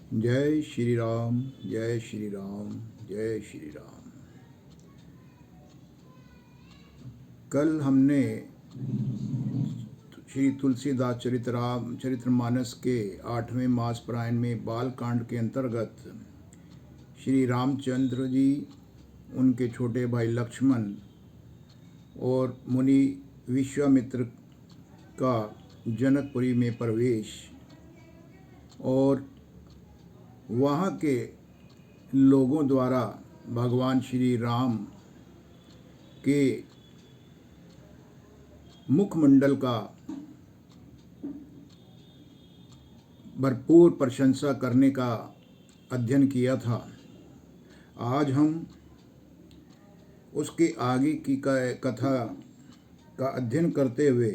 जय श्री राम, जय श्री राम, जय श्री राम। कल हमने श्री तुलसीदास चरितमानस के 8वें मास पारायण में बाल कांड के अंतर्गत श्री रामचंद्र जी, उनके छोटे भाई लक्ष्मण और मुनि विश्वामित्र का जनकपुरी में प्रवेश और वहाँ के लोगों द्वारा भगवान श्री राम के मुखमंडल का भरपूर प्रशंसा करने का अध्ययन किया था। आज हम उसके आगे की कथा का अध्ययन करते हुए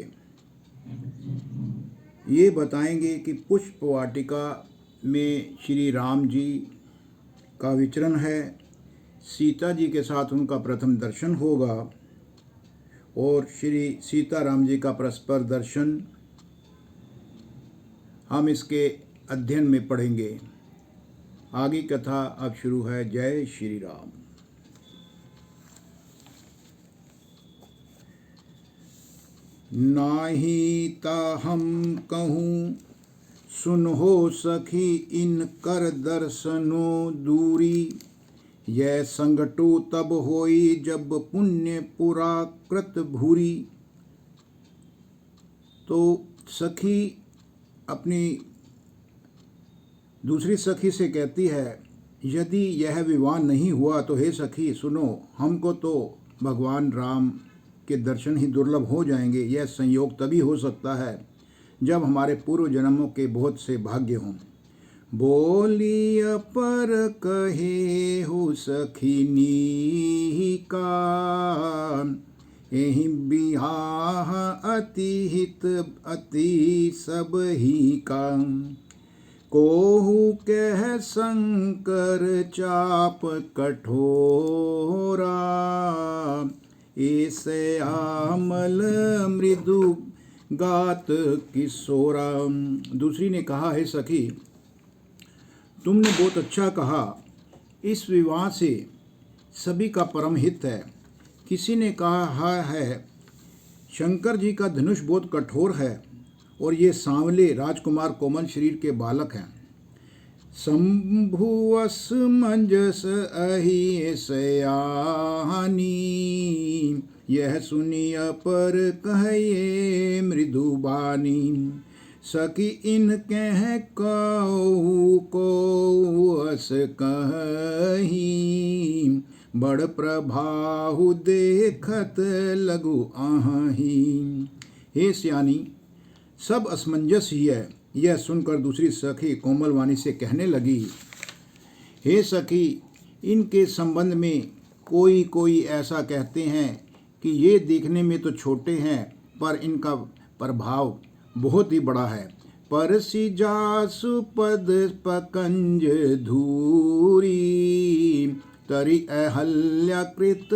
ये बताएंगे कि पुष्प वाटिका में श्री राम जी का विचरण है, सीता जी के साथ उनका प्रथम दर्शन होगा और श्री सीताराम जी का परस्पर दर्शन हम इसके अध्ययन में पढ़ेंगे। आगे कथा अब शुरू है। जय श्री राम। नाही ता हम कहूँ सुनहो सखी इन कर दर्शनो दूरी, यह संगटो तब होई जब पुण्य पुरा कृत भूरी। तो सखी अपनी दूसरी सखी से कहती है, यदि यह विवाह नहीं हुआ तो हे सखी सुनो, हमको तो भगवान राम के दर्शन ही दुर्लभ हो जाएंगे। यह संयोग तभी हो सकता है जब हमारे पूर्व जन्मों के बहुत से भाग्य हों। बोली पर कहे हो सखिनी का, एहि बिहाह अति हित अति सब ही का। कोहु कह शंकर चाप कठोरा, ऐसे आमल मृदु गात किशोरा। दूसरी ने कहा, हे सखी तुमने बहुत अच्छा कहा, इस विवाह से सभी का परम हित है। किसी ने कहा है, शंकर जी का धनुष बहुत कठोर है और ये सांवले राजकुमार कोमल शरीर के बालक हैं। शंभुवस मंजस अहि सयानी, यह सुनिय पर कहे मृदुबानी। सखी इन कह कहू को अस कही, बड़ प्रभाहु देखत लगु आही। हे सियानी, सब असमंजस ही है। यह सुनकर दूसरी सखी कोमलवाणी से कहने लगी, हे सखी इनके संबंध में कोई कोई ऐसा कहते हैं कि ये देखने में तो छोटे हैं पर इनका प्रभाव बहुत ही बड़ा है। परसि जासु पद पकंज धूरी, तरि अहल्याकृत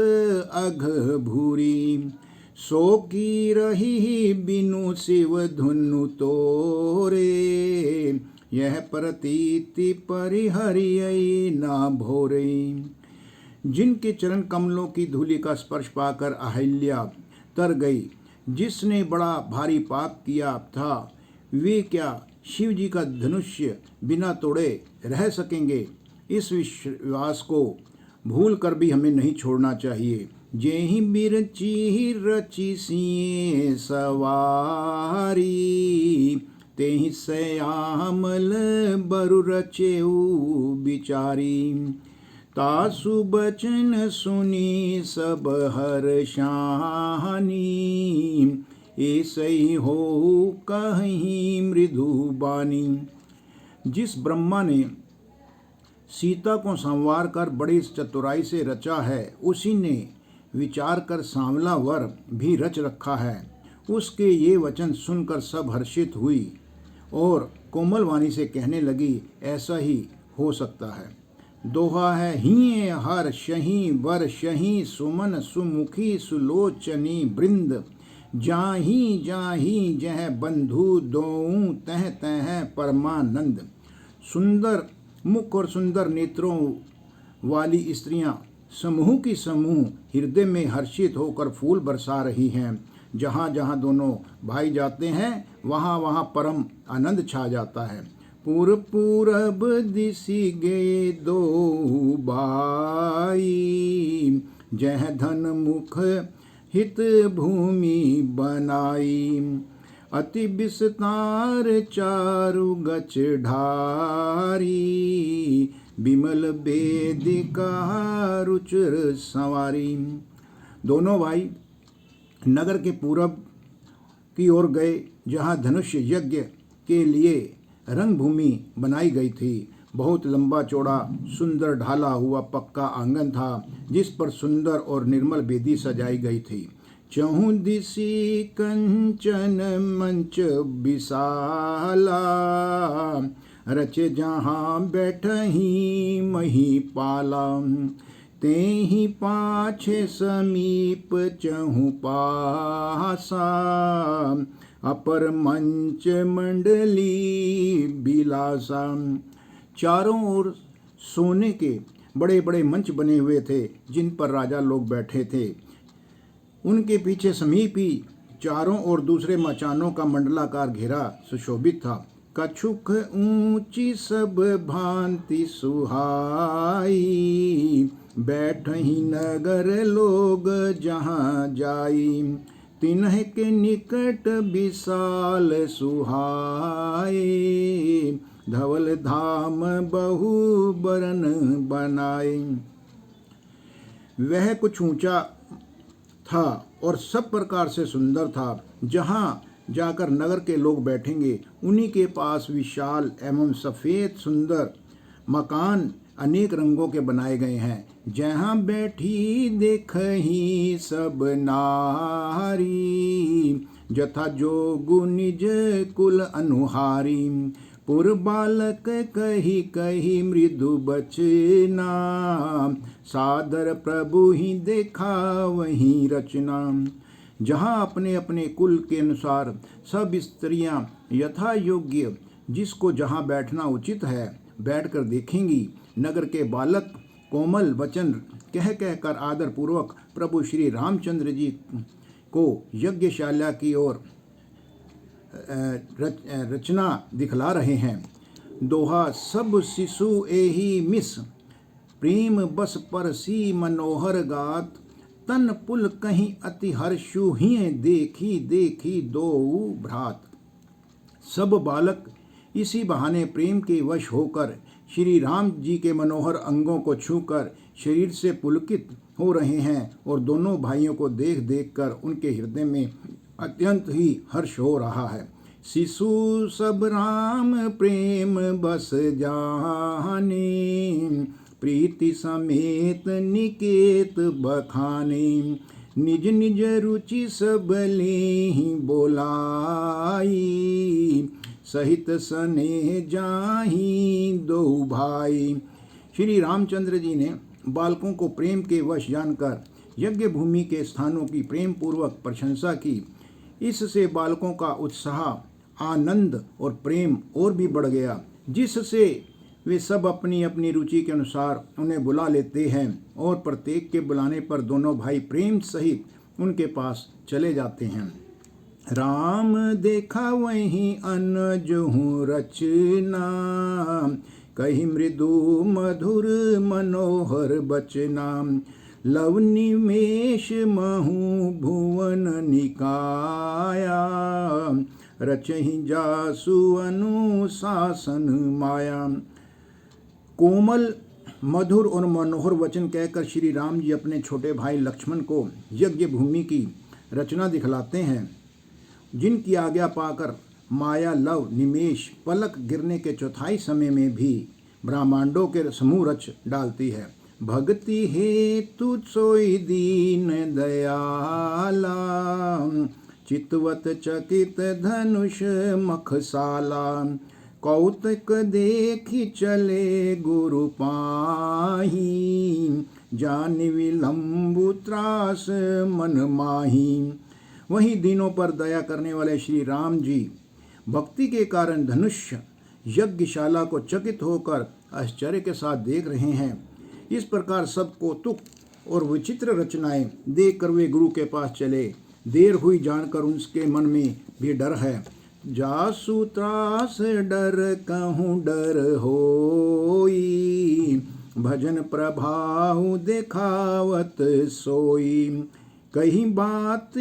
अघ भूरी। सो की रही बिनु शिव धुनु तोरे, यह प्रतीति परिहरियई ना भोरे। जिनके चरण कमलों की धूलि का स्पर्श पाकर अहल्या तर गई, जिसने बड़ा भारी पाप किया था, वे क्या शिव जी का धनुष्य बिना तोड़े रह सकेंगे। इस विश्वास को भूल कर भी हमें नहीं छोड़ना चाहिए। जेहि बिरची रची सिए सवारी, तेहि सयामल बरु रचेऊ बिचारी। तासु बचन सुनी सब हर्षानी, ऐसई हो कहीं मृदुबानी। जिस ब्रह्मा ने सीता को संवार कर बड़ी चतुराई से रचा है, उसी ने विचार कर सांवला वर भी रच रखा है। उसके ये वचन सुनकर सब हर्षित हुई और कोमलवाणी से कहने लगी, ऐसा ही हो सकता है। दोहा है, हिये हर शही वर शही सुमन सुमुखी सुलोचनी बृंद, जाही जाही जह बंधु दोऊ तह तह परमानंद। सुंदर मुख और सुंदर नेत्रों वाली स्त्रियां समूह की समूह हृदय में हर्षित होकर फूल बरसा रही हैं। जहाँ जहाँ दोनों भाई जाते हैं वहाँ वहाँ परम आनंद छा जाता है। पूरब दिसी गए दो भाई, जह धन मुख हित भूमि बनाई। अति विस्तार चारु गच ढारी, बिमल वेदिका रुचिर संवारी। दोनों भाई नगर के पूरब की ओर गए, जहाँ धनुष यज्ञ के लिए रंग भूमि बनाई गई थी। बहुत लंबा चौड़ा सुंदर ढाला हुआ पक्का आंगन था, जिस पर सुंदर और निर्मल वेदी सजाई गई थी। चहुँ दिशि कंचन मंच विशाला, रचे जहाँ बैठही महीपाला। तेहि पाछे समीप चहुँ पासा, अपर मंच मंडली बिलासा। चारों ओर सोने के बड़े बड़े मंच बने हुए थे, जिन पर राजा लोग बैठे थे। उनके पीछे समीप ही चारों ओर दूसरे मचानों का मंडलाकार घेरा सुशोभित था। कछुक ऊंची सब भांति सुहाई, बैठही नगर लोग जहाँ जाई। तिन्ह के निकट विशाल सुहाए, धवल धाम बहु बरन बनाए। वह कुछ ऊंचा था और सब प्रकार से सुंदर था। जहाँ जाकर नगर के लोग बैठेंगे, उन्हीं के पास विशाल एवं सफ़ेद सुंदर मकान अनेक रंगों के बनाए गए हैं। जहाँ बैठी देखही सब नारी, जथा जोगु निज कुल अनुहारी। पुर बालक कही कही मृदु बचना, सादर प्रभु ही देखा वही रचना। जहाँ अपने अपने कुल के अनुसार सब स्त्रियां यथा योग्य जिसको जहाँ बैठना उचित है बैठकर देखेंगी। नगर के बालक कोमल वचन कह कहकर आदर पूर्वक प्रभु श्री रामचंद्र जी को यज्ञशाला की ओर रचना दिखला रहे हैं। दोहा सब शिशु एही मिस, प्रेम बस परसी मनोहर गात। तन पुल कहीं अति हर्षु हिय, देखी देखी दो भ्रात। सब बालक इसी बहाने प्रेम के वश होकर श्री राम जी के मनोहर अंगों को छूकर शरीर से पुलकित हो रहे हैं और दोनों भाइयों को देख देख कर उनके हृदय में अत्यंत ही हर्ष हो रहा है। शिशु सब राम प्रेम बस जाने, प्रीति समेत निकेत बखाने। निज निज रुचि सब लेहि बोलाई, सहित सने जाहि दो भाई। श्री रामचंद्र जी ने बालकों को प्रेम के वश जानकर यज्ञ भूमि के स्थानों की प्रेम पूर्वक प्रशंसा की। इससे बालकों का उत्साह, आनंद और प्रेम और भी बढ़ गया, जिससे वे सब अपनी अपनी रुचि के अनुसार उन्हें बुला लेते हैं और प्रत्येक के बुलाने पर दोनों भाई प्रेम सहित उनके पास चले जाते हैं। राम देखा वहीं अनजहु रचना, कही मृदु मधुर मनोहर बचना। लव निमेष महु भुवन निकाया, रचहि जासु अनुशासन माया। कोमल मधुर और मनोहर वचन कहकर श्री राम जी अपने छोटे भाई लक्ष्मण को यज्ञ भूमि की रचना दिखलाते हैं, जिनकी आज्ञा पाकर माया लव निमेष पलक गिरने के चौथाई समय में भी ब्रह्मांडों के समूह रच डालती है। भक्ति हेतु सोई दीन दयाला, चितवत चकित धनुष मखसाला। कौतक देखी चले गुरु पाही, जान विलंबु त्रास मन माही। वहीं दीनों पर दया करने वाले श्री राम जी भक्ति के कारण धनुष यज्ञशाला को चकित होकर आश्चर्य के साथ देख रहे हैं। इस प्रकार सब कौतुक और विचित्र रचनाएं देखकर वे गुरु के पास चले। देर हुई जानकर उसके मन में भी डर है। जासु त्रास डर कहूँ डर होई, भजन प्रभाव देखावत सोई। कहीं बात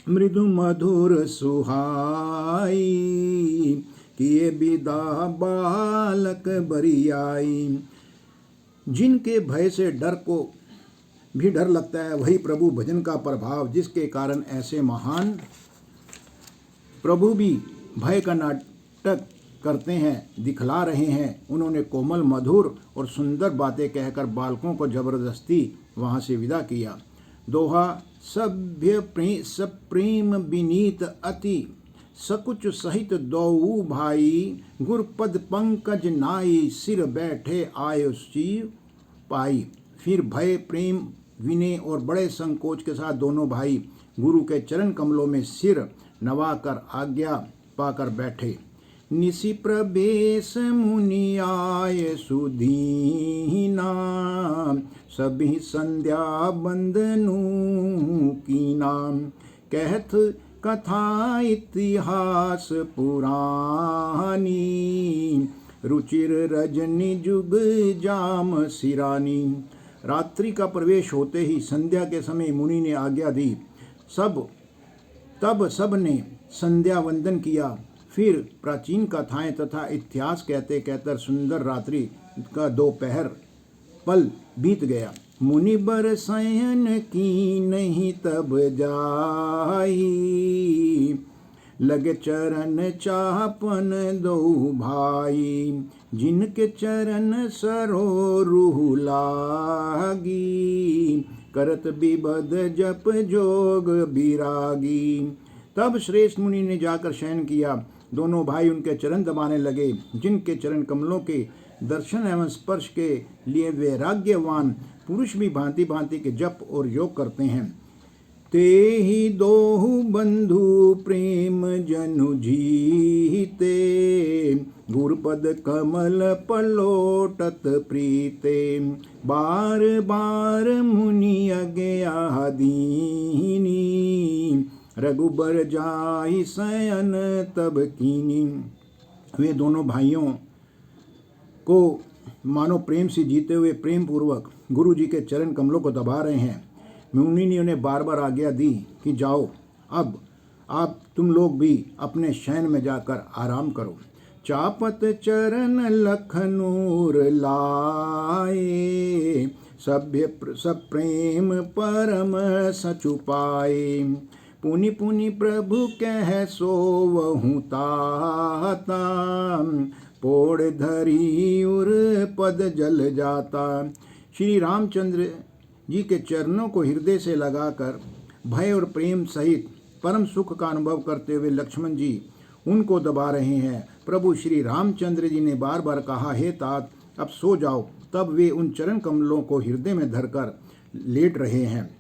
मृदु मधुर सुहाई, किए विदा बालक बरियाई। जिनके भय से डर को भी डर लगता है, वही प्रभु भजन का प्रभाव, जिसके कारण ऐसे महान प्रभु भी भय का नाटक करते हैं, दिखला रहे हैं। उन्होंने कोमल मधुर और सुंदर बातें कहकर बालकों को जबरदस्ती वहां से विदा किया। दोहा सभ्य प्रेम विनीत अति, सकुच सहित दो भाई। गुरपद पंकज नाई, सिर बैठे आयो शिव पाई। फिर भय प्रेम विनय और बड़े संकोच के साथ दोनों भाई गुरु के चरण कमलों में सिर नवाकर आज्ञा पाकर बैठे। निशि प्रवेश मुनि आय सुदीना, सभी संध्या बंदनु की नाम। कहत कथा इतिहास पुरानी, रुचिर रजनी जुग जाम सिरानी। रात्रि का प्रवेश होते ही संध्या के समय मुनि ने आज्ञा दी। तब सब ने संध्या वंदन किया। फिर प्राचीन कथाएं तथा इतिहास कहते कहते सुंदर रात्रि का दोपहर पल बीत गया। मुनि बर शयन की नहीं तब जाई, लगे चरण चापन दो भाई। जिनके चरण सरो रूह लागी, करत विबद जप जोग बिरागी। तब श्रेष्ठ मुनि ने जाकर शयन किया। दोनों भाई उनके चरण दबाने लगे, जिनके चरण कमलों के दर्शन एवं स्पर्श के लिए वैराग्यवान पुरुष भी भांति भांति के जप और योग करते हैं। ते ही दोहु बंधु प्रेम जनु जीते, गुरपद कमल पलोटत प्रीते। बार बार मुनि अज्ञा दीनी, रघुबर जाहि शयन तब कीनी। वे दोनों भाइयों को मानो प्रेम से जीते हुए प्रेम पूर्वक गुरु जी के चरण कमलों को दबा रहे हैं। मुनि ने उन्हें बार बार आज्ञा दी कि जाओ, अब आप तुम लोग भी अपने शयन में जाकर आराम करो। चापत चरण लखनूर लाए, सब प्रेम परम सचुपाए। पुनि पुनि प्रभु कह सोवहु ताता, पोड़ धरी उर पद जल जाता। श्री रामचंद्र जी के चरणों को हृदय से लगाकर भय और प्रेम सहित परम सुख का अनुभव करते हुए लक्ष्मण जी उनको दबा रहे हैं। प्रभु श्री रामचंद्र जी ने बार बार कहा, हे तात अब सो जाओ। तब वे उन चरण कमलों को हृदय में धरकर लेट रहे हैं।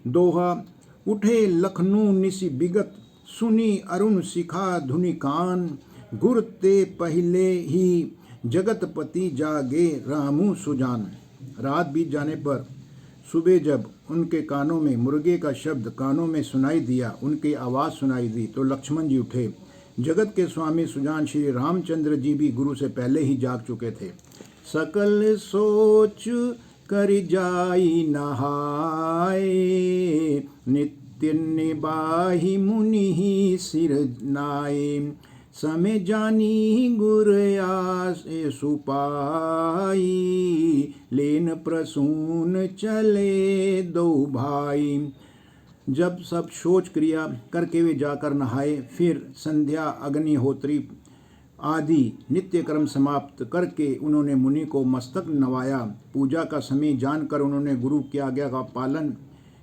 दोहा उठे लखनऊ निशि बिगत, सुनी अरुण शिखा धुनि कान। गुर ते पहले ही जगतपति जागे रामू सुजान। रात बीत जाने पर सुबह जब उनके कानों में मुर्गे का शब्द कानों में सुनाई दिया, उनकी आवाज़ सुनाई दी, तो लक्ष्मण जी उठे। जगत के स्वामी सुजान श्री रामचंद्र जी भी गुरु से पहले ही जाग चुके थे। सकल सोच कर जाई नहाए, नित्य निबाही मुनि ही सिर नाए। समय जानी गुर आस सुपाई, लेन प्रसून चले दो भाई। जब सब शौच क्रिया करके वे जाकर नहाए, फिर संध्या अग्निहोत्री आदि नित्य कर्म समाप्त करके उन्होंने मुनि को मस्तक नवाया। पूजा का समय जानकर उन्होंने गुरु की आज्ञा का पालन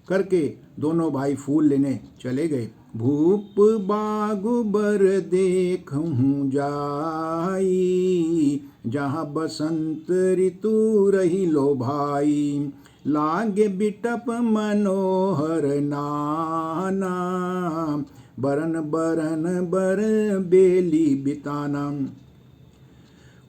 करके दोनों भाई फूल लेने चले गए। भूप बागुबर देखूं जाई, जहाँ बसंत ऋतु रही लो भाई। लागे बिटप मनोहर नाना, बरन बरन बर बेली बिताना।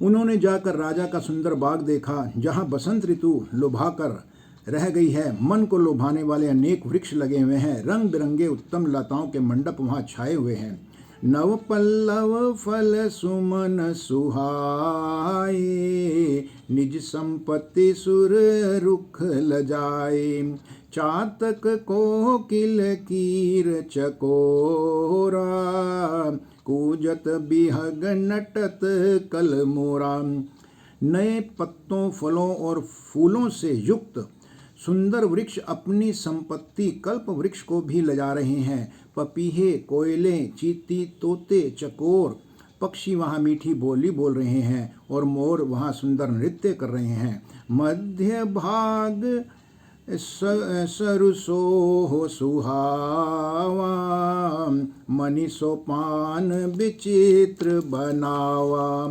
उन्होंने जाकर राजा का सुंदर बाग देखा, जहाँ बसंत ऋतु लुभाकर रह गई है। मन को लुभाने वाले अनेक वृक्ष लगे हुए हैं। रंग बिरंगे उत्तम लताओं के मंडप वहाँ छाए हुए हैं। नव पल्लव फल सुमन सुहाए, निज संपत्ति सुर रुख लजाए। चातक कोकिल कीर चकोरा, कूजत बिहग नटत कलमोरा। नए पत्तों, फलों और फूलों से युक्त सुंदर वृक्ष अपनी संपत्ति कल्प वृक्ष को भी लजा रहे हैं। पपीहे, कोयले, चींटी, तोते, चकोर पक्षी वहाँ मीठी बोली बोल रहे हैं और मोर वहाँ सुंदर नृत्य कर रहे हैं। मध्य भाग सरसो सुहावा, मनि सोपान विचित्र बनावा।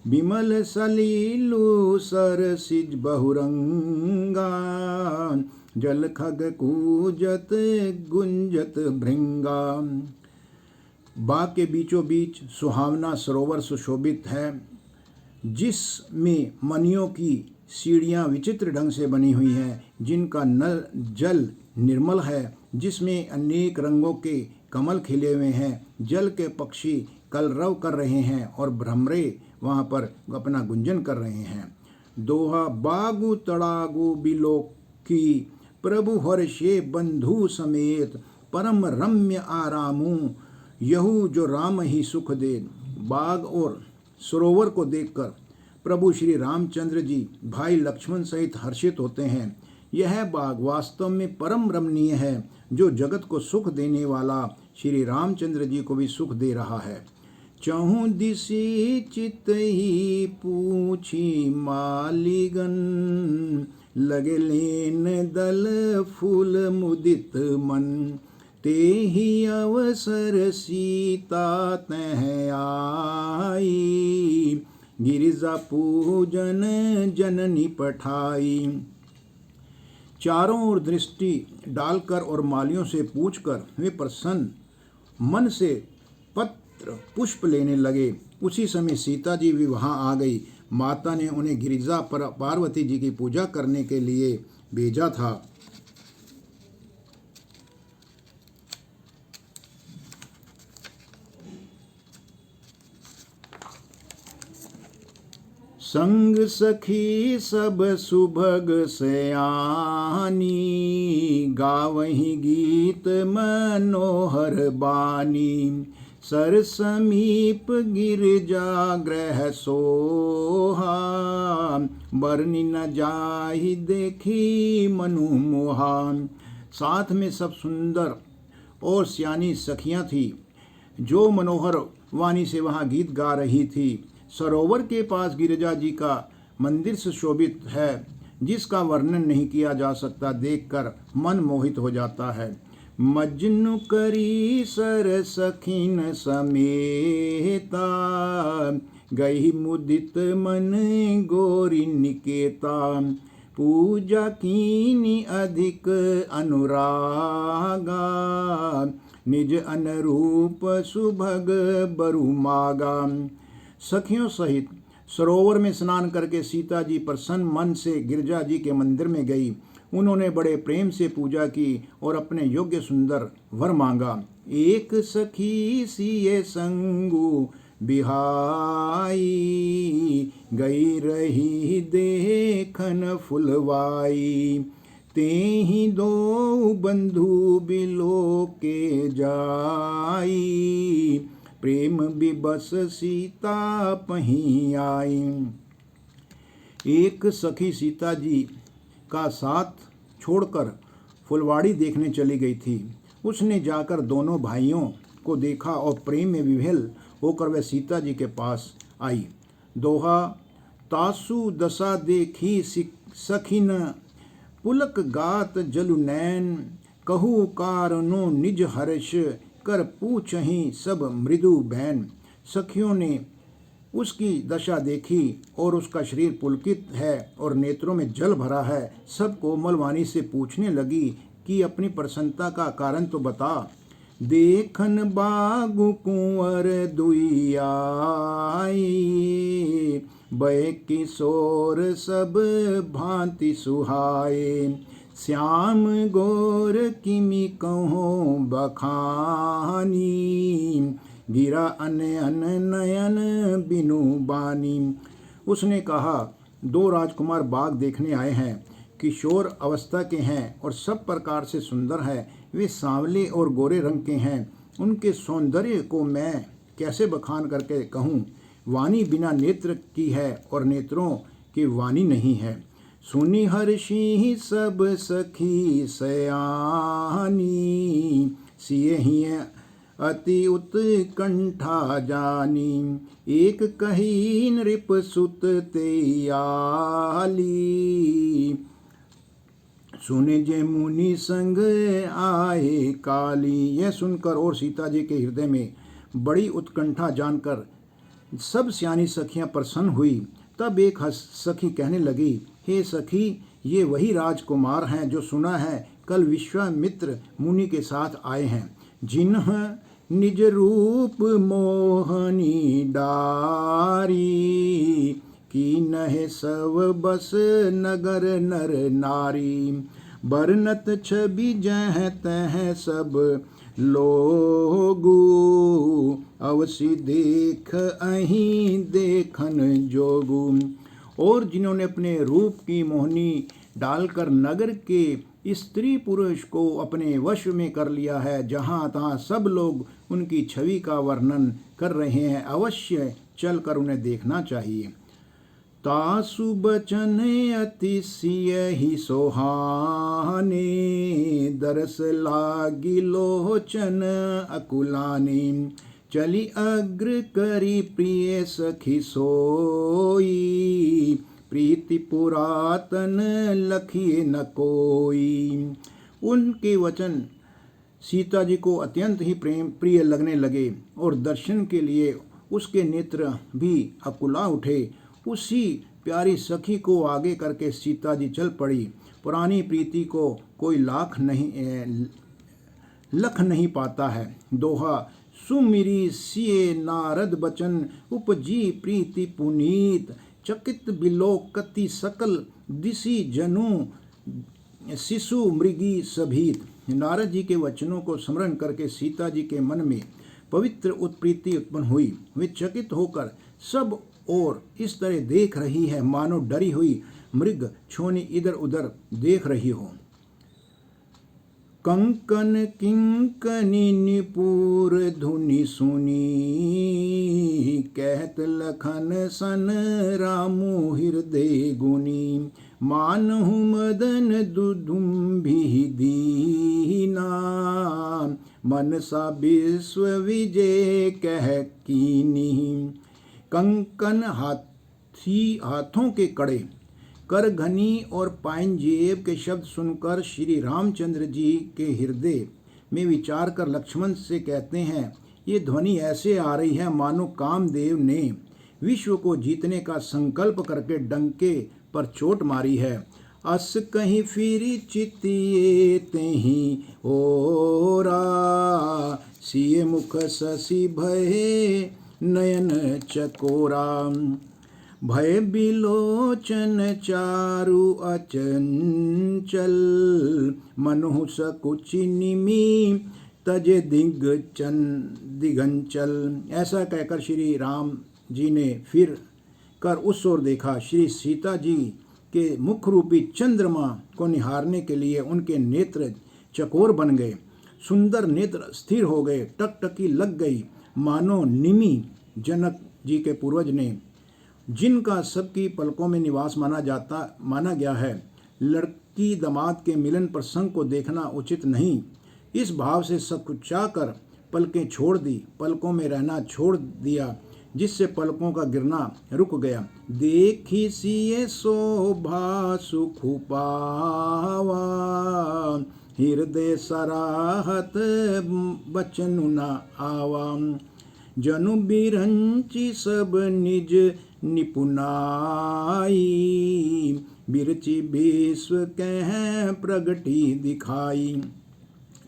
बिमल सलीलु सरसिज बहुरंगा, जल खग कूजत गुंजत भृंगा। बाग के बीचों बीच सुहावना सरोवर सुशोभित है, जिसमें मनियों की सीढ़ियाँ विचित्र ढंग से बनी हुई हैं, जिनका नल जल निर्मल है, जिसमें अनेक रंगों के कमल खिले हुए हैं। जल के पक्षी कलरव कर रहे हैं और भ्रमरे वहाँ पर अपना गुंजन कर रहे हैं। दोहा बागु तड़ागु बिलो की, प्रभु हर्षे बंधु समेत। परम रम्य आरामू, यहू जो राम ही सुख दे। बाग और सरोवर को देखकर प्रभु श्री रामचंद्र जी भाई लक्ष्मण सहित हर्षित होते हैं। यह बाग वास्तव में परम रमणीय है, जो जगत को सुख देने वाला श्री रामचंद्र जी को भी सुख दे रहा है। चहु दिशि चित ही पूछी मालिगन, लगे लेन दल फूल मुदित मन। ते ही अवसर सीता तह आई, गिरिजा पूजन जननी पठाई। चारों ओर दृष्टि डालकर और मालियों से पूछकर वे प्रसन्न मन से पत्र पुष्प लेने लगे। उसी समय सीता जी भी वहां आ गई। माता ने उन्हें गिरिजा पर पार्वती जी की पूजा करने के लिए भेजा था। संग सखी सब सुभग सयानी, गावही गीत मनोहर बानी। सर समीप गिरजा ग्रह सोहा, बरनी न जाहि देखी मनु मोहा। साथ में सब सुंदर और सियानी सखियां थी, जो मनोहर वाणी से वहाँ गीत गा रही थी। सरोवर के पास गिरिजा जी का मंदिर सुशोभित है, जिसका वर्णन नहीं किया जा सकता। देखकर मन मोहित हो जाता है। मजनू करी सर सखीन समेता, गई मुदित मन गोरी निकेता। पूजा कीनी अधिक अनुरागा, निज अनुरूप सुभग बरु मागा। सखियों सहित सरोवर में स्नान करके सीता जी प्रसन्न मन से गिरिजा जी के मंदिर में गई। उन्होंने बड़े प्रेम से पूजा की और अपने योग्य सुंदर वर मांगा। एक सखी सिए संगु बिहाई, गई रही देखन फुलवाई। तेहि दो बंधु बिलो के जाई, प्रेम बिबस सीता पहीं आई। एक सखी सीता जी का साथ छोड़कर फुलवाड़ी देखने चली गई थी। उसने जाकर दोनों भाइयों को देखा और प्रेम में विह्वल होकर वह सीता जी के पास आई। दोहा तासु दशा देखी सखिन, पुलक गात जलु नैन। कहू कारणो निज हर्ष, कर पूछहीं सब मृदु बैन। सखियों ने उसकी दशा देखी और उसका शरीर पुलकित है और नेत्रों में जल भरा है। सब कोमल वाणी से पूछने लगी कि अपनी प्रसन्नता का कारण तो बता। देखन बागु कुंवर दुई आई, बय किशोर सब भांति सुहाए, श्याम गोर किमि कहो बखानी, गिरा अन अन नयन बिनु बानी। उसने कहा, दो राजकुमार बाग देखने आए हैं, किशोर अवस्था के हैं और सब प्रकार से सुंदर है। वे सांवले और गोरे रंग के हैं। उनके सौंदर्य को मैं कैसे बखान करके कहूँ। वाणी बिना नेत्र की है और नेत्रों की वाणी नहीं है। सुनि हर्षि सब सखी सयानी, सिए ही अति उत्कंठा जानी, एक कही नृप सुत तेयाली, सुने जे मुनि संग आए काली। यह सुनकर और सीता जी के हृदय में बड़ी उत्कंठा जानकर सब सियानी सखियां प्रसन्न हुई। तब एक सखी कहने लगी, हे सखी, ये वही राजकुमार हैं जो सुना है कल विश्वामित्र मुनि के साथ आए हैं, जिन्ह निज रूप मोहनी डारी, की नहे सब बस नगर नर नारी, बरनत छवि जह तह सब लोगू, अवसि देख अहीं देखन जोगू। और जिन्होंने अपने रूप की मोहनी डालकर नगर के स्त्री पुरुष को अपने वश में कर लिया है, जहाँ तहाँ सब लोग उनकी छवि का वर्णन कर रहे हैं, अवश्य चलकर उन्हें देखना चाहिए। तासु बचन अति सियहि सोहाने, दरस लागी लोचन अकुलानी, चली अग्र करी प्रिय सखी सोई, प्रीति पुरातन लखिए न कोई। उनके वचन सीता जी को अत्यंत ही प्रिय लगने लगे और दर्शन के लिए उसके नेत्र भी अकुला उठे। उसी प्यारी सखी को आगे करके सीता जी चल पड़ी। पुरानी प्रीति को कोई लख नहीं पाता है। दोहा, सुमिरी सिए नारद बचन, उपजी प्रीति पुनीत, चकित बिलोकति सकल दिशि जनु, शिशु मृगी सभीत। नारद जी के वचनों को स्मरण करके सीता जी के मन में पवित्र उत्प्रीति उत्पन्न हुई। वे चकित होकर सब और इस तरह देख रही है मानो डरी हुई मृग छोनी इधर उधर देख रही हो। कंकन किंकनी निपुर धुनि सुनी, कहत लखन सन रामु हृदय गुनी, मानहु मदन दुदुम्भि दीना, मनसा विश्व विजय कह कीनी। कंकन हाथों के कड़े, कर घनी और पाइनजेब के शब्द सुनकर श्री रामचंद्र जी के हृदय में विचार कर लक्ष्मण से कहते हैं, ये ध्वनि ऐसे आ रही है मानो कामदेव ने विश्व को जीतने का संकल्प करके डंके पर चोट मारी है। अस कहीं फिरी चितिए तेहि ओरा, सिए मुख शशि भय नयन चकोरा, भय बिलोचन चारु अचंचल, मनहु सकुचि निमि तजे दिगंचल। ऐसा कहकर श्री राम जी ने फिर कर उस ओर देखा। श्री सीता जी के मुख रूपी चंद्रमा को निहारने के लिए उनके नेत्र चकोर बन गए। सुंदर नेत्र स्थिर हो गए, टकटकी लग गई, मानो निमि जनक जी के पूर्वज ने, जिनका सबकी पलकों में निवास माना गया है। लड़की दामाद के मिलन प्रसंग को देखना उचित नहीं। इस भाव से सकुचा कर पलकें छोड़ दी, पलकों में रहना छोड़ दिया, जिससे पलकों का गिरना रुक गया। देखी सिए शोभा सुख पावा, हृदय सराहत बचन न आवा, जनु बिरंची सब निज निपुनाई, बिरची विश्व कह प्रगटी दिखाई।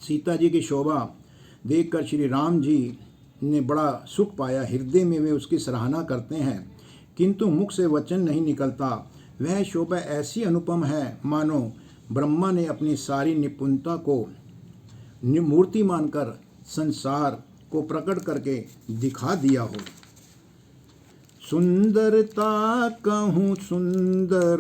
सीता जी की शोभा देखकर श्री राम जी ने बड़ा सुख पाया। हृदय में वे उसकी सराहना करते हैं। किंतु मुख से वचन नहीं निकलता। वह शोभा ऐसी अनुपम है मानो ब्रह्मा ने अपनी सारी निपुणता को मूर्ति मानकर संसार को प्रकट करके दिखा दिया हो। सुंदरता कहूँ सुंदर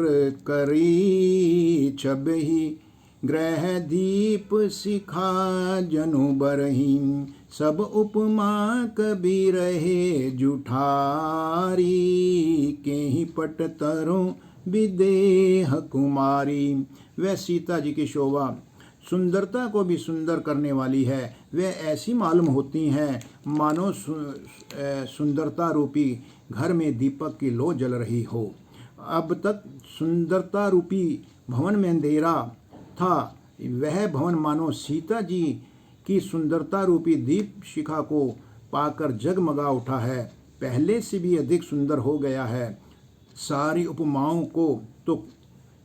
करी छबहि, ग्रह दीप सिखा जनु बरही। सब उपमा कभी रहे जुठारी, के ही पट तरों विदेह कुमारी। वह सीता जी की शोभा सुंदरता को भी सुंदर करने वाली है। वे ऐसी मालूम होती हैं मानो सुंदरता रूपी घर में दीपक की लौ जल रही हो। अब तक सुंदरता रूपी भवन में अंधेरा था, वह भवन मानो सीता जी की सुंदरता रूपी दीप शिखा को पाकर जगमगा उठा है, पहले से भी अधिक सुंदर हो गया है। सारी उपमाओं को तो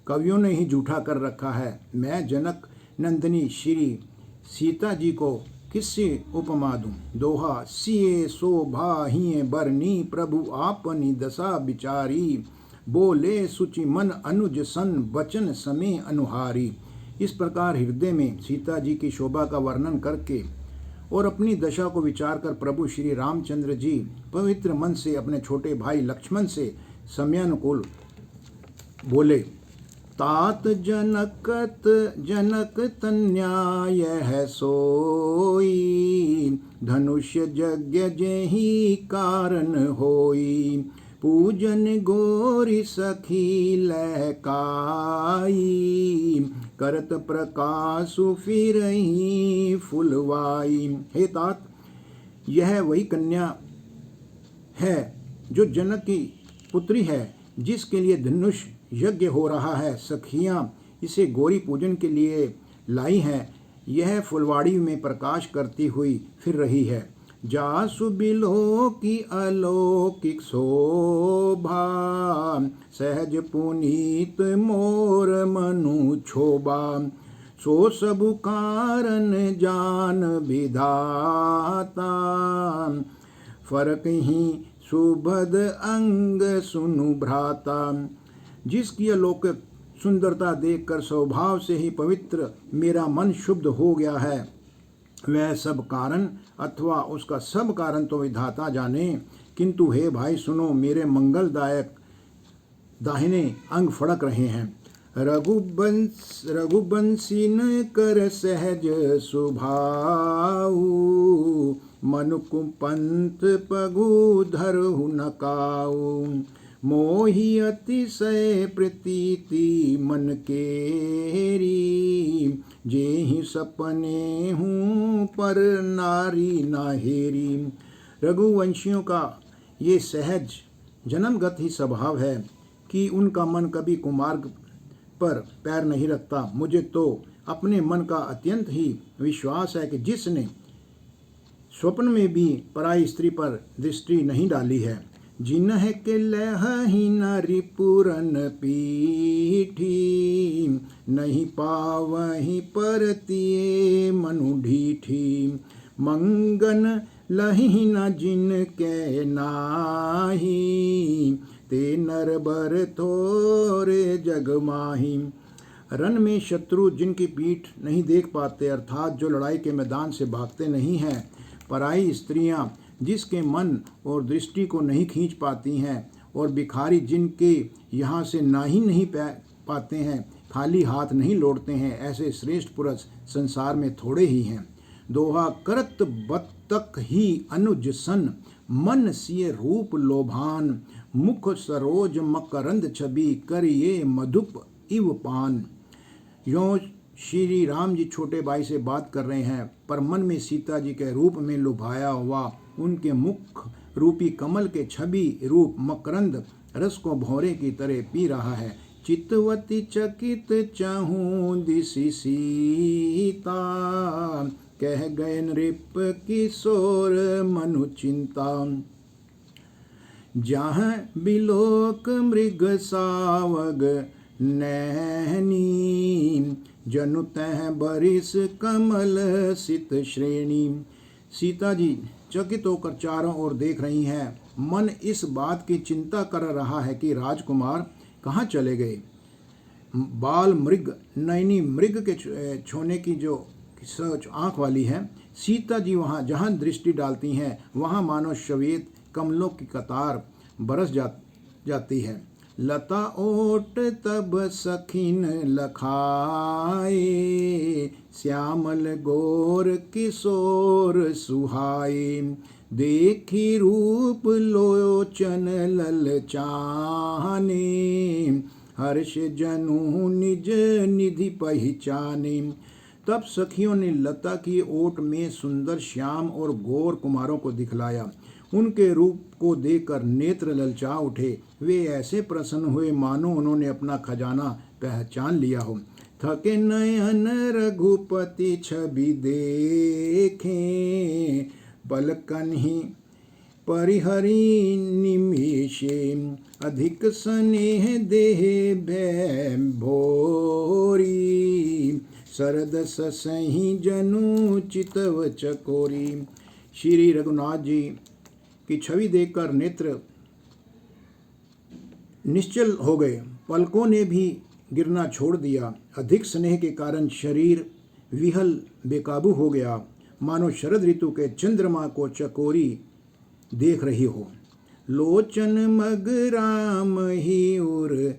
कवियों ने ही झूठा कर रखा है। मैं जनक नंदिनी श्री सीता जी को किससे उपमा दूं? दोहा सिए शोभा हिये बरनी, प्रभु आपनी दशा विचारी। बोले सुचि मन अनुज सन, वचन समय अनुहारी। इस प्रकार हृदय में सीता जी की शोभा का वर्णन करके और अपनी दशा को विचार कर प्रभु श्री रामचंद्र जी पवित्र मन से अपने छोटे भाई लक्ष्मण से समयानुकूल बोले। तात जनक तन्याय है सोई, धनुष्य यज्ञ जेहि कारण होई। पूजन गोरी सखी लहकाई, करत प्रकाशु फिरही फुलवाई। हे तात, यह वही कन्या है जो जनक की पुत्री है, जिसके लिए धनुष यज्ञ हो रहा है। सखियां इसे गौरी पूजन के लिए लाई हैं। यह फुलवाड़ी में प्रकाश करती हुई फिर रही है। जासु बिलो की अलौकिक शोभा, सहज पुनीत मोर मनु क्षोभा। सो सब कारण जान विधाता, फरक ही सुभद अंग सुनु भ्राता। जिसकी अलौकिक सुंदरता देखकर स्वभाव से ही पवित्र मेरा मन शुद्ध हो गया है, वह सब कारण अथवा उसका सब कारण तो विधाता जाने। किंतु हे भाई सुनो, मेरे मंगलदायक दाहिने अंग फड़क रहे हैं। रघुबंशी न कर सहज सुभाऊ, मनुकु पंथ पगु धरहु नकाऊ। मोहि अतिशय प्रतीति मन केरी, जेहि सपने हूँ पर नारी नाहेरी। रघुवंशियों का ये सहज जन्मगत ही स्वभाव है कि उनका मन कभी कुमार्ग पर पैर नहीं रखता। मुझे तो अपने मन का अत्यंत ही विश्वास है कि जिसने स्वप्न में भी पराई स्त्री पर दृष्टि नहीं डाली है। जिन्ह के लहहि नारी पूरन पीठी, नहीं पावहि परतिए मनु ढीठी। मंगन लहि न जिनके नाही, ते नर बर थोरे जग माही। रण में शत्रु जिनकी पीठ नहीं देख पाते, अर्थात जो लड़ाई के मैदान से भागते नहीं हैं। पराई स्त्रियां जिसके मन और दृष्टि को नहीं खींच पाती हैं, और भिखारी जिनके यहाँ से ना ही नहीं पाते हैं, खाली हाथ नहीं लौटते हैं, ऐसे श्रेष्ठ पुरुष संसार में थोड़े ही हैं। दोहा करत बत्तक ही अनुज सन, मन सिय रूप लोभान। मुख सरोज मकरंद छवि, करिए मधुप इव पान। यों श्री राम जी छोटे भाई से बात कर रहे हैं, पर मन में सीता जी के रूप में लुभाया हुआ उनके मुख रूपी कमल के छवि रूप मकरंद रस को भौरे की तरह पी रहा है। चितवती चकित चाहूं दिसी सीता, कह गए नृप किशोर मनु चिंता। जहाँ बिलोक मृग सावग नैनी, जनु तह बरिस कमल सित श्रेणी। सीता जी चकित होकर चारों ओर देख रही हैं मन इस बात की चिंता कर रहा है कि राजकुमार कहाँ चले गए। बाल मृग, नैनी मृग के छोने की जो आँख वाली है, सीता जी वहाँ जहाँ दृष्टि डालती हैं वहाँ मानो श्वेत कमलों की कतार बरस जाती है। लता ओट तब सखिन लखाए, श्यामल गोर किशोर सुहाए। देखी रूप लोचन ललचाने, हर्ष जनु निज निधि पहचाने। तब सखियों ने लता की ओट में सुंदर श्याम और गौर कुमारों को दिखलाया। उनके रूप को देखकर नेत्र ललचा उठे। वे ऐसे प्रसन्न हुए मानो उन्होंने अपना खजाना पहचान लिया हो। थके नयन रघुपति छवि देखें, पलकन ही परिहरी निमिषे। अधिक स्नेह देह भय भोरी, शरद ससहि जनु चितव चकोरी। श्री रघुनाथ जी की छवि देखकर नेत्र निश्चल हो गए, पलकों ने भी गिरना छोड़ दिया। अधिक स्नेह के कारण शरीर विहल बेकाबू हो गया, मानो शरद ऋतु के चंद्रमा को चकोरी देख रही हो। लोचन मग राम ही उर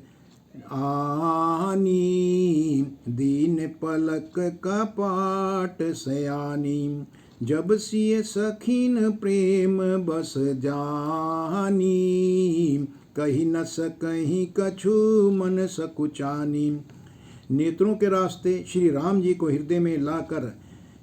आनी, दीन पलक कपाट सयानी। जब सिय सखीन प्रेम बस जानी, कहीं न सकहीं कछु मन सकुचानी। नेत्रों के रास्ते श्री राम जी को हृदय में लाकर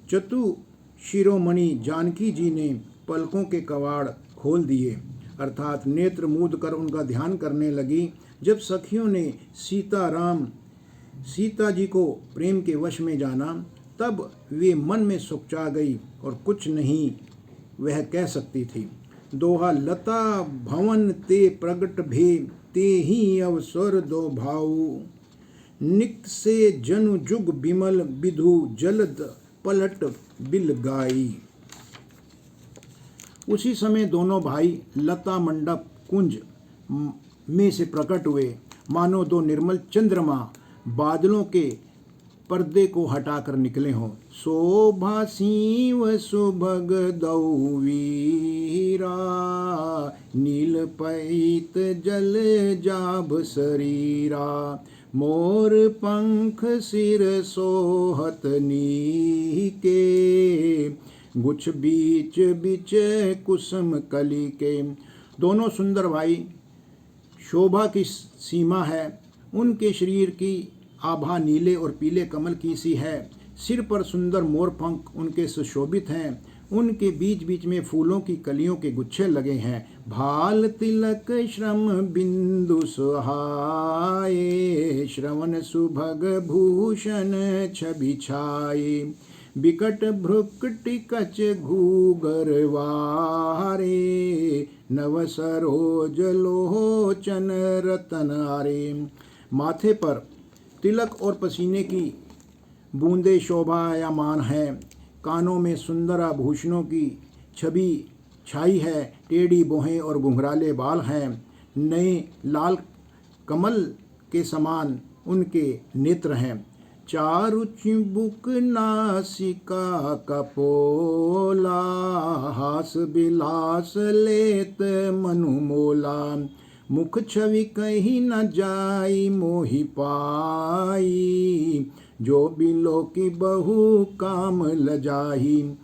चतु शिरोमणि जानकी जी ने पलकों के कवाड़ खोल दिए, अर्थात नेत्र मूंद कर उनका ध्यान करने लगी। जब सखियों ने सीता जी को प्रेम के वश में जाना, तब वे मन में सुखचा गई और कुछ नहीं वह कह सकती थी। दोहा लता भवन ते प्रगट भे, ते ही अवसर दो भाऊ। निक से जनु जुग बिमल, विधु जलद पलट बिल गाई। उसी समय दोनों भाई लता मंडप कुंज में से प्रकट हुए, मानो दो निर्मल चंद्रमा बादलों के पर्दे को हटाकर निकले हों। शोभा सीव सुभग दौ वीरा, नील पैत जल जाभ शरीरा। मोर पंख सिर सोहत नीके, गुछ बीच बीच कुसुम कली के। दोनों सुंदर भाई शोभा की सीमा है, उनके शरीर की आभा नीले और पीले कमल की सी है। सिर पर सुंदर मोर पंख उनके सुशोभित हैं, उनके बीच बीच में फूलों की कलियों के गुच्छे लगे हैं। भाल तिलक श्रम बिंदु सुहाए, श्रवण सुभग भूषण छवि छाए। बिकट भ्रुकुटि कच घूगर वारे, नव सरोज लोचन रतन आरे। माथे पर तिलक और पसीने की बूंदे शोभायमान है, कानों में सुंदर आभूषणों की छवि छाई है। टेढ़ी बोहें और घुंघराले बाल हैं, नए लाल कमल के समान उनके नेत्र हैं। चारु चिबुक नासिका कपोला, हास बिलास लेत मनु मोला। मुख छवि कहीं न जाई मोहि पाई, जो बिलो की बहु काम लजाही।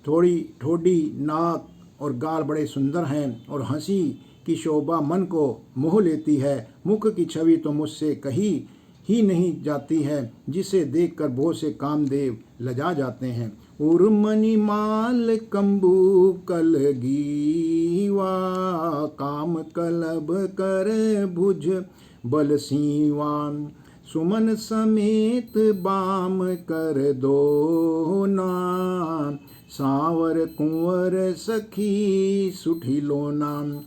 थोड़ी ठोडी नाक और गाल बड़े सुंदर हैं और हंसी की शोभा मन को मोह लेती है। मुख की छवि तो मुझसे कही ही नहीं जाती है, जिसे देखकर बहुत से कामदेव लजा जाते हैं। उर्मणि माल कंबू कलगीवा, काम कलब कर भुज बल सीवान। सुमन समेत बाम कर दोना, सांवर कुंवर सखी सुठी लोना।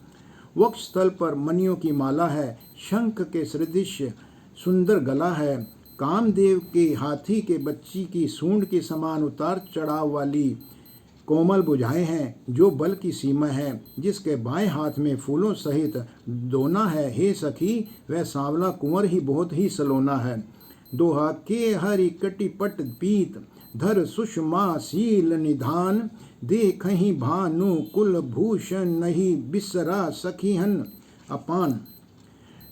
वक्ष स्थल पर मणियों की माला है, शंख के सदृश सुंदर गला है। कामदेव के हाथी के बच्ची की सूंड के समान उतार चढ़ाव वाली कोमल बुझाए हैं, जो बल की सीमा है, जिसके बाएं हाथ में फूलों सहित दोना है। हे सखी, वह सांवला कुंवर ही बहुत ही सलोना है। दोहा के हरि कटिपट पीत, धर सुषमा शील निधान, देखहि भानु कुल भूषण, नहीं बिसरा सखीहन अपान।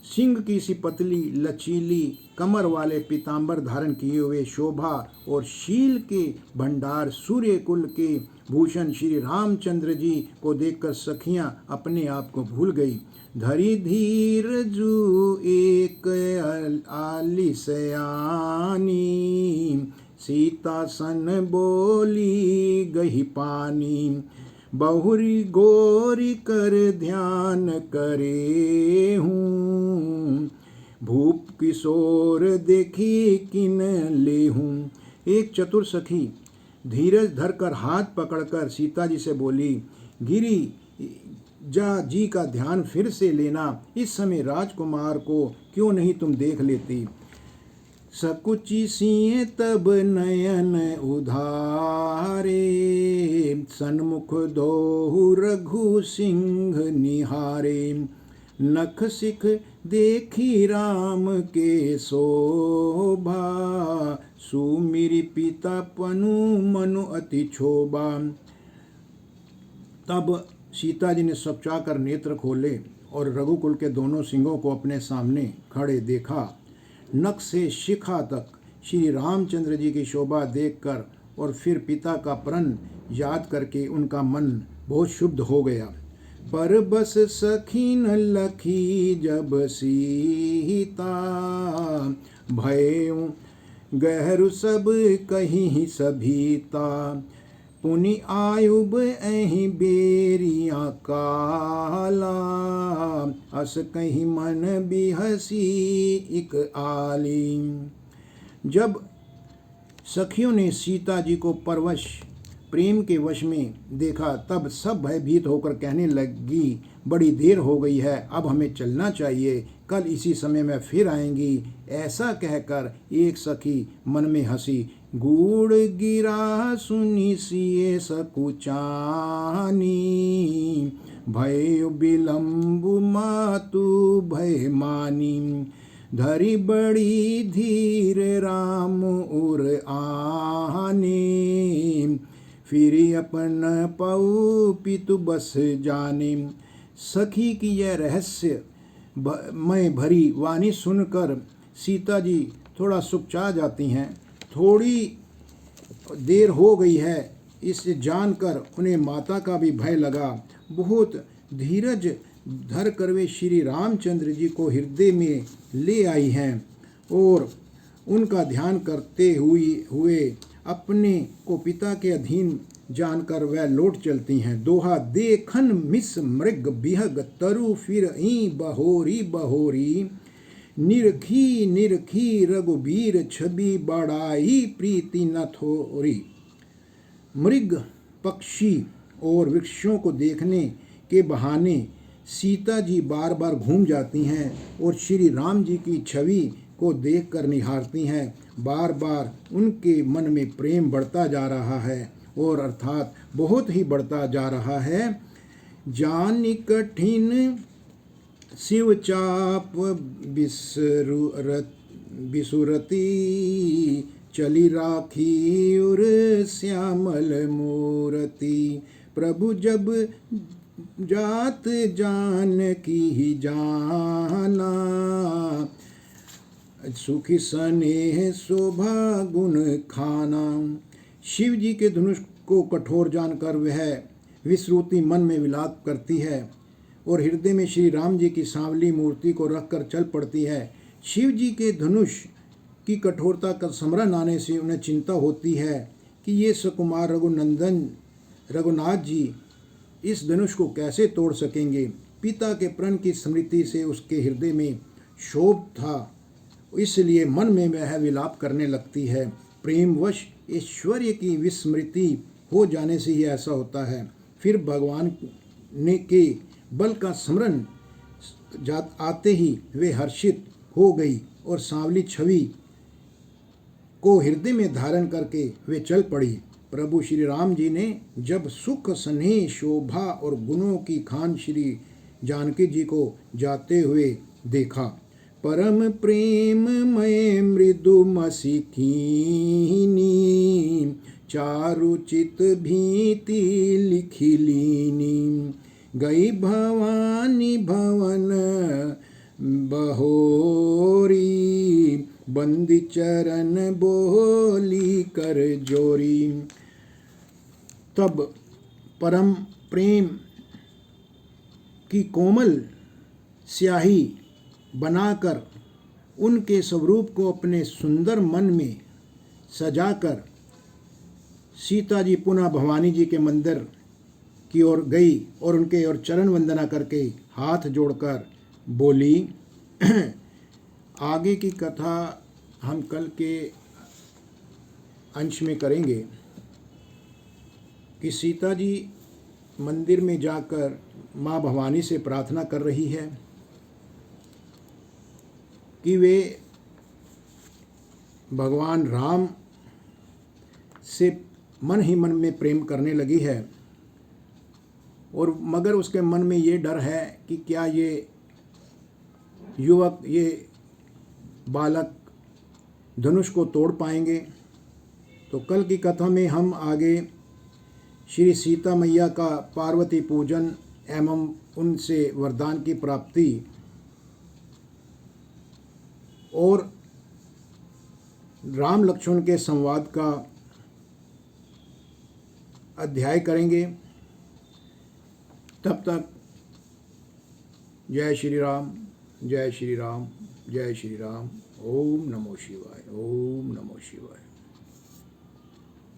सिंह की सी पतली लचीली कमर वाले पीताम्बर धारण किए हुए शोभा और शील के भंडार सूर्य कुल के भूषण श्री रामचंद्र जी को देखकर सखियां अपने आप को भूल गई। धरी धीर जू एक आलिसयानी, सीता सन बोली गही पानी, बहुरी गोरी कर ध्यान करे हूँ, भूप किशोर देखी किन ले हूँ। एक चतुर सखी धीरज धरकर हाथ पकड़कर सीता जी से बोली, गिरी जा जी का ध्यान फिर से लेना, इस समय राजकुमार को क्यों नहीं तुम देख लेती। सकुची सिए तब नयन उधारे, सन्मुख दोहु रघु सिंह निहारे, नख सिख देखी राम के शोभा, सुमिरि पिता पनु मनु अति क्षोभा। तब सीता जी ने सपचाकर नेत्र खोले और रघुकुल के दोनों सिंहों को अपने सामने खड़े देखा। नख से शिखा तक श्री रामचंद्र जी की शोभा देखकर और फिर पिता का प्रण याद करके उनका मन बहुत शुद्ध हो गया। पर बस सखीन लखी जब सीता, भयउ गहरु सब कहीं सभीता, पुनि आयुब एहि बेरिया काला, अस कहीं मन बिहसी इक आली। जब सखियों ने सीता जी को परवश प्रेम के वश में देखा, तब सब भयभीत होकर कहने लगी, बड़ी देर हो गई है, अब हमें चलना चाहिए, कल इसी समय में फिर आएंगी। ऐसा कहकर एक सखी मन में हंसी, गूढ़ गिरा सुनी सिए सकुचानी, भय विलम्बु मातु भय मानी, धरी बड़ी धीर राम उर आने, फिर अपन पऊ पितु बस जाने। सखी की यह रहस्य मैं भरी वाणी सुनकर सीता जी थोड़ा सुकचा जाती हैं। थोड़ी देर हो गई है, इसे जानकर उन्हें माता का भी भय लगा। बहुत धीरज धर कर वे श्री रामचंद्र जी को हृदय में ले आई हैं और उनका ध्यान करते हुए अपने को पिता के अधीन जानकर वह लौट चलती हैं। दोहा देखन मिस मृग बिहग तरु, फिर ई बहोरी बहोरी, निरखी निरखी रघुबीर छवि, बड़ाई प्रीति न थोरी। मृग पक्षी और वृक्षों को देखने के बहाने सीता जी बार बार घूम जाती हैं और श्री राम जी की छवि को देखकर निहारती हैं। बार बार उनके मन में प्रेम बढ़ता जा रहा है और अर्थात बहुत ही बढ़ता जा रहा है। जान कठिन शिव चाप बिसुरती, चली राखी उर श्यामल मूर्ति, प्रभु जब जात जान की जाना, सुखी स्नेह शोभा गुण खाना। शिव जी के धनुष को कठोर जानकर वह विश्रुति मन में विलाप करती है और हृदय में श्री राम जी की सांवली मूर्ति को रखकर चल पड़ती है। शिव जी के धनुष की कठोरता का स्मरण आने से उन्हें चिंता होती है कि ये सुकुमार रघुनंदन रघुनाथ जी इस धनुष को कैसे तोड़ सकेंगे। पिता के प्रण की स्मृति से उसके हृदय में क्षोभ था, इसलिए मन में वह विलाप करने लगती है। प्रेमवश ऐश्वर्य की विस्मृति हो जाने से ही ऐसा होता है। फिर भगवान ने के बल का स्मरण आते ही वे हर्षित हो गई और सांवली छवि को हृदय में धारण करके वे चल पड़ी। प्रभु श्री राम जी ने जब सुख स्नेह शोभा और गुणों की खान श्री जानकी जी को जाते हुए देखा। परम प्रेम मय मृदु मसिकीनी, चारु चित भीति लिखी लीनी। गई भवानी भवन बहोरी, बंदी चरण बोली कर जोरी। तब परम प्रेम की कोमल स्याही बनाकर उनके स्वरूप को अपने सुंदर मन में सजाकर सीता जी पुनः भवानी जी के मंदिर की ओर गई और उनके और चरण वंदना करके हाथ जोड़कर बोली। आगे की कथा हम कल के अंश में करेंगे कि सीता जी मंदिर में जाकर माँ भवानी से प्रार्थना कर रही है कि वे भगवान राम से मन ही मन में प्रेम करने लगी है, और मगर उसके मन में ये डर है कि क्या ये युवक, ये बालक धनुष को तोड़ पाएंगे। तो कल की कथा में हम आगे श्री सीता मैया का पार्वती पूजन एवं उनसे वरदान की प्राप्ति और राम लक्ष्मण के संवाद का अध्याय करेंगे। तब तक जय श्री राम, जय श्री राम, जय श्री राम। ओम नमो शिवाय, ओम नमो शिवाय।